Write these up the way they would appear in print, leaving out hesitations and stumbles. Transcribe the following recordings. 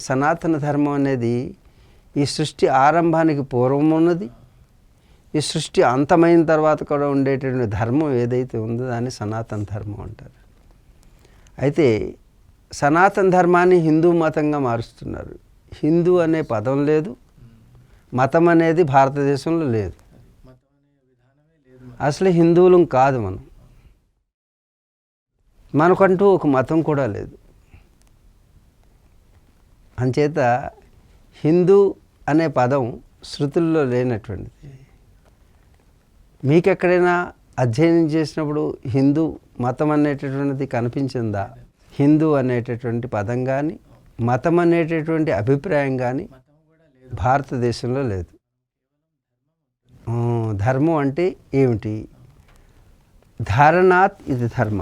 సనాతన ధర్మం అనేది ఈ సృష్టి ఆరంభానికి పూర్వం ఉన్నది, ఈ సృష్టి అంతమైన తర్వాత కూడా ఉండేటువంటి ధర్మం ఏదైతే ఉందో దాన్ని సనాతన ధర్మం అంటారు. అయితే సనాతన ధర్మాన్ని హిందూ మతంగా మారుస్తున్నారు. హిందూ అనే పదం లేదు, మతం అనేది భారతదేశంలో లేదు. అసలు హిందువులం కాదు మనం. మనకంటూ ఒక మతం కూడా లేదు. అంచేత హిందూ అనే పదం శృతుల్లో లేనటువంటిది. మీకెక్కడైనా అధ్యయనం చేసినప్పుడు హిందూ మతం అనేటటువంటిది కనిపించిందా? హిందూ అనేటటువంటి పదం కానీ మతం అనేటటువంటి అభిప్రాయం కానీ భారతదేశంలో లేదు. ధర్మం అంటే ఏమిటి? ధారణాత్ ఇది ధర్మ.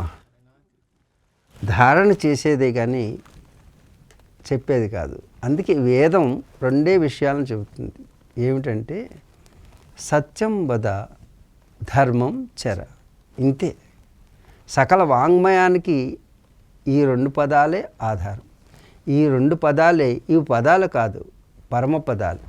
ధారణ చేసేదే కానీ చెప్పేది కాదు. అందుకే వేదం రెండే విషయాలను చెబుతుంది. ఏమిటంటే సత్యం వద, ధర్మం చర. ఇంతే. సకల వాంగ్మయానికి ఈ రెండు పదాలే ఆధారం. ఈ రెండు పదాలే, ఇవి పదాలు కాదు, పరమ పదాలు.